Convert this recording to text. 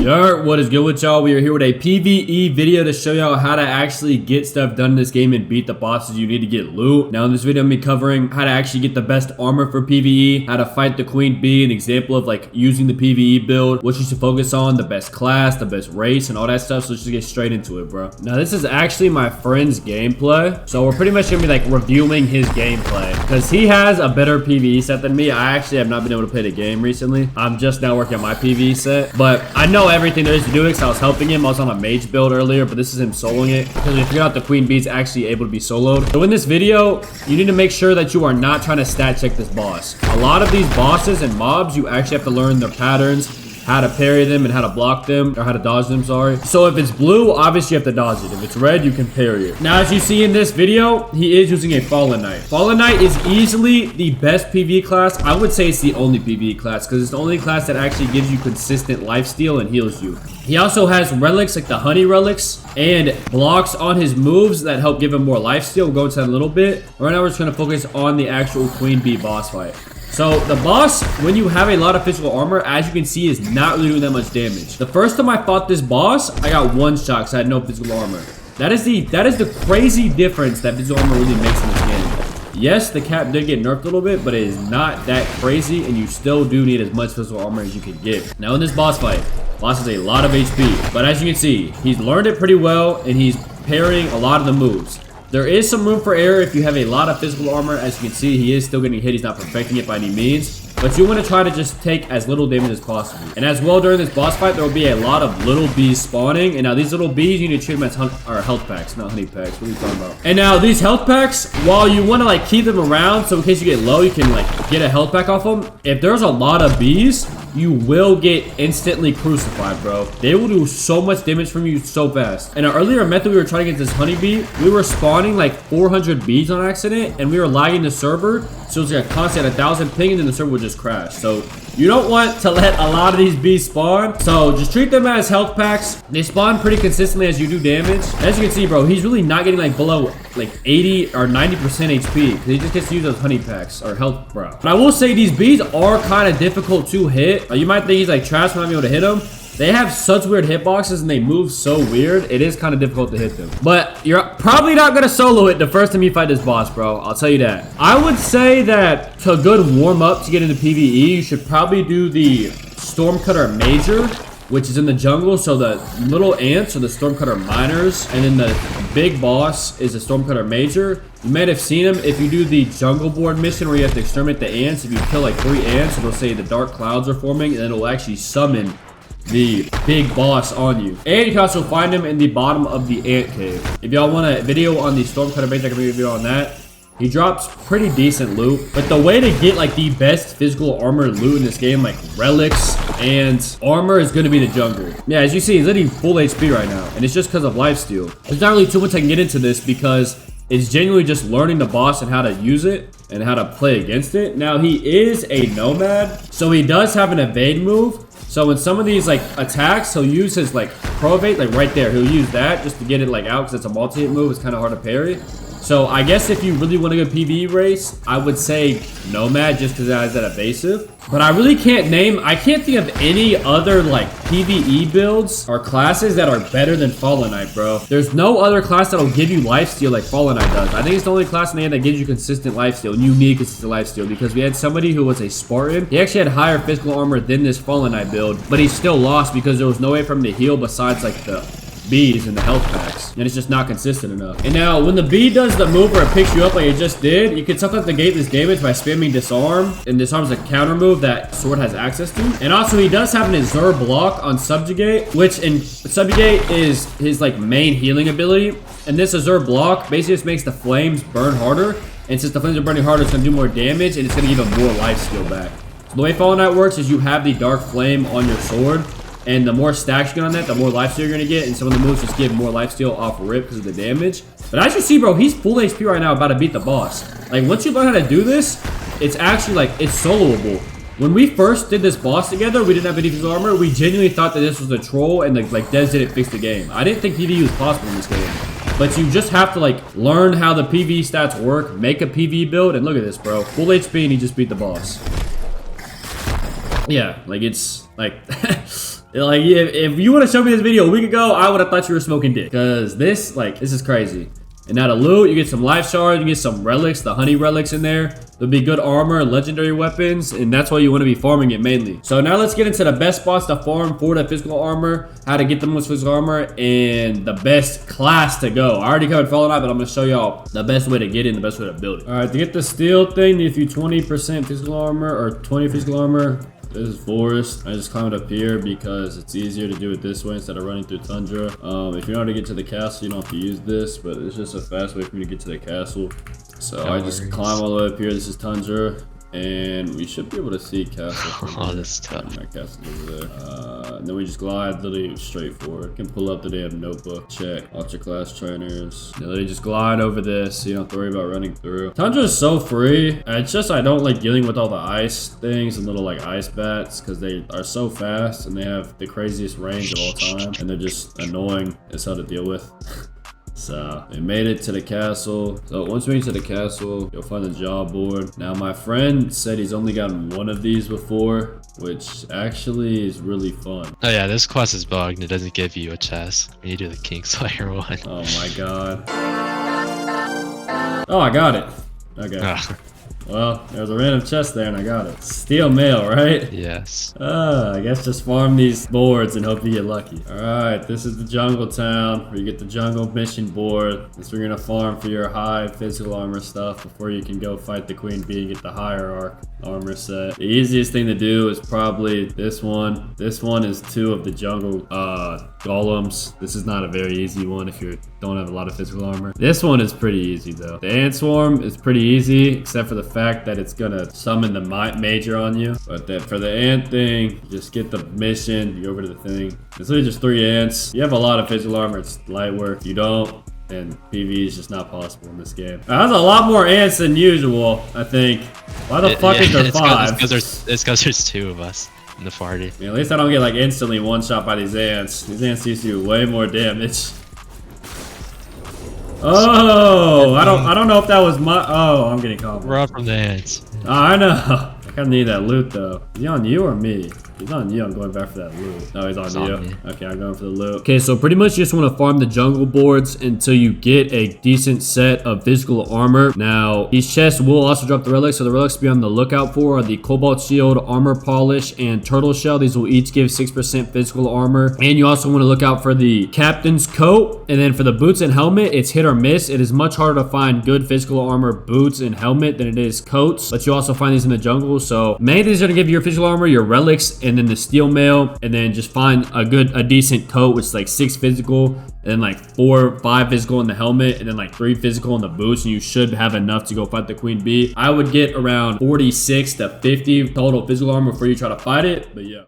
Yo, what is good with y'all? We are here with a PvE video to show y'all how to actually get stuff done in this game and beat the bosses you need to get loot. Now in this video I'm gonna be covering how to actually get the best armor for PvE, how to fight the queen bee, an example of like using the PvE build, what you should focus on, the best class, the best race, and all that stuff. So let's just get straight into it, bro. Now this is actually my friend's gameplay, so we're pretty much gonna be like reviewing his gameplay because he has a better PvE set than me. I actually have not been able to play the game recently. I'm just now working on my PvE set, but I know everything there is to do it because I was helping him. I was on a mage build earlier, but this is him soloing it because we figured out the queen bee is actually able to be soloed. So in this video, you need to make sure that you are not trying to stat check this boss. A lot of these bosses and mobs, you actually have to learn their patterns, how to parry them, and how to block them, or how to dodge them, sorry. So if it's blue, obviously you have to dodge it. If it's red, you can parry it. Now, as you see in this video, he is using a Fallen Knight. Fallen Knight is easily the best PvE class. I would say it's the only PvE class, because it's the only class that actually gives you consistent lifesteal and heals you. He also has relics, like the honey relics, and blocks on his moves that help give him more lifesteal. We'll go into that in a little bit. Right now, we're just gonna focus on the actual queen bee boss fight. So the boss, when you have a lot of physical armor, as you can see, is not really doing that much damage. The first time I fought this boss, I got one shot because I had no physical armor. That is the crazy difference that physical armor really makes in this game. Yes, the cap did get nerfed a little bit, but it is not that crazy, and you still do need as much physical armor as you can get. Now in this boss fight, boss has a lot of HP, but as you can see, he's learned it pretty well, and he's parrying a lot of the moves. There is some room for error if you have a lot of physical armor. As you can see, he is still getting hit. He's not perfecting it by any means. But you want to try to just take as little damage as possible. And as well, during this boss fight, there will be a lot of little bees spawning. And now these little bees, you need to treat them as health packs, not honey packs. What are you talking about? And now these health packs, while you want to like keep them around, so in case you get low, you can like get a health pack off them. If there's a lot of bees, you will get instantly crucified, bro. They will do so much damage from you so fast. In an earlier method, we were trying to get this honeybee. We were spawning like 400 bees on accident, and we were lagging the server. So it was like a constant 1,000 ping, and then the server would just crash. So you don't want to let a lot of these bees spawn. So just treat them as health packs. They spawn pretty consistently as you do damage. As you can see, bro, he's really not getting like below like 80 or 90% HP because he just gets to use those honey packs or health, bro. But I will say these bees are kind of difficult to hit. You might think he's like trash when I'm able to hit them. They have such weird hitboxes and they move so weird. It is kind of difficult to hit them. But you're probably not going to solo it the first time you fight this boss, bro. I'll tell you that. I would say that to a good warm up to get into PvE, you should probably do the Stormcutter Major, which is in the jungle. So the little ants are the Stormcutter Minors, and then the big boss is the Stormcutter Major. You might have seen him if you do the jungle board mission where you have to exterminate the ants. If you kill like 3 ants, it'll say the dark clouds are forming, and it'll actually summon the big boss on you. And you can also find him in the bottom of the ant cave. If y'all want a video on the Stormcutter Major, I can make a video on that. He drops pretty decent loot, but the way to get like the best physical armor loot in this game, like relics and armor, is going to be the jungle. Yeah, as you see, he's literally full HP right now, and it's just because of lifesteal. There's not really too much I can get into this because it's genuinely just learning the boss and how to use it and how to play against it. Now, he is a nomad, so he does have an evade move. So in some of these like attacks, he'll use his like pro evade, like right there. He'll use that just to get it like out because it's a multi-hit move. It's kind of hard to parry. So I guess if you really want a good PvE race, I would say Nomad just because it has that evasive. But I really can't think of any other like PvE builds or classes that are better than Fallen Knight, bro. There's no other class that'll give you lifesteal like Fallen Knight does. I think it's the only class in the game that gives you consistent lifesteal, and you need consistent lifesteal because we had somebody who was a Spartan. He actually had higher physical armor than this Fallen Knight build, but he still lost because there was no way for him to heal besides like the bees and the health packs, and it's just not consistent enough. And now when the bee does the move where it picks you up like it just did, you can sometimes negate this damage by spamming disarm, and disarm is a counter move that sword has access to. And also he does have an Azure block on subjugate, which in subjugate is his like main healing ability, and this Azure block basically just makes the flames burn harder, and since the flames are burning harder, it's going to do more damage, and it's going to give him more lifesteal back. So the way Fallen Knight works is you have the dark flame on your sword, and the more stacks you get on that, the more lifesteal you're going to get. And some of the moves just give more lifesteal off rip because of the damage. But as you see, bro, he's full HP right now about to beat the boss. Like, once you learn how to do this, it's actually, like, it's soloable. When we first did this boss together, we didn't have any physical armor. We genuinely thought that this was a troll and, like Dez didn't fix the game. I didn't think PvE was possible in this game. But you just have to, like, learn how the PvE stats work, make a PvE build, and look at this, bro. Full HP, and he just beat the boss. Yeah, like, it's, like... Like, if you would have shown me this video a week ago, I would have thought you were smoking dick. Because this is crazy. And now to loot, you get some life shards, you get some relics, the honey relics in there. There'll be good armor and legendary weapons, and that's why you want to be farming it mainly. So now let's get into the best spots to farm for the physical armor, how to get the most physical armor, and the best class to go. I already covered Fallout, but I'm going to show y'all the best way to get it and the best way to build it. All right, to get the steel thing, if you 20% physical armor or 20 physical armor, this is forest. I just climbed up here because it's easier to do it this way instead of running through tundra. If you know how to get to the castle, you don't have to use this, but it's just a fast way for me to get to the castle. So I just climb all the way up here. This is tundra, and we should be able to see castle. Oh, that's tough. My castle over there. And then we just glide literally straight forward. You can pull up the damn notebook. Check. Ultra class trainers. You literally just glide over this, so you don't have to worry about running through. Tundra is so free. It's just I don't like dealing with all the ice things and little like ice bats because they are so fast and they have the craziest range of all time, and they're just annoying as hell to deal with. So we made it to the castle. So once we get to the castle, you'll find the job board. Now my friend said he's only gotten one of these before, which actually is really fun. Oh yeah, this quest is bugged and it doesn't give you a chest when you do the Kingslayer one. Oh my god. Oh, I got it. Okay. Well, there's a random chest there and I got it. Steel mail, right? Yes. I guess just farm these boards and hope you get lucky. Alright, this is the jungle town where you get the jungle mission board. This is where you're gonna farm for your high physical armor stuff before you can go fight the queen bee and get the hierarch armor set. The easiest thing to do is probably this one. This one is 2 of the jungle golems. This is not a very easy one if you don't have a lot of physical armor. This one is pretty easy though. The ant swarm is pretty easy except for the fact that it's gonna summon the major on you. But then for the ant thing, you just get the mission, you go over to the thing. It's literally just 3 ants. You have a lot of physical armor, it's light work. If you don't, then PvE is just not possible in this game. That's a lot more ants than usual, I think. Why the fuck is there 5? It's because there's 2 of us in the party. Yeah, at least I don't get like instantly one-shot by these ants. These ants used to do way more damage. Oh, I don't know if that was my. Oh, I'm getting caught. We're up from the ants. Oh, I know. I kind of need that loot though. Is he on you or me? He's on you. I'm going back for that loot. No, he's on you. Okay, I'm going for the loot. Okay, so pretty much you just want to farm the jungle boards until you get a decent set of physical armor. Now, these chests will also drop the relics, so the relics to be on the lookout for are the cobalt shield, armor polish, and turtle shell. These will each give 6% physical armor. And you also want to look out for the captain's coat. And then for the boots and helmet, it's hit or miss. It is much harder to find good physical armor boots and helmet than it is coats. But you also find these in the jungle. So mainly these are going to give you your physical armor, your relics, and then the steel mail, and then just find a decent coat, which is like 6 physical, and then like 4 or 5 physical in the helmet, and then like 3 physical in the boots, and you should have enough to go fight the queen bee. I would get around 46 to 50 total physical armor before you try to fight it, but yeah.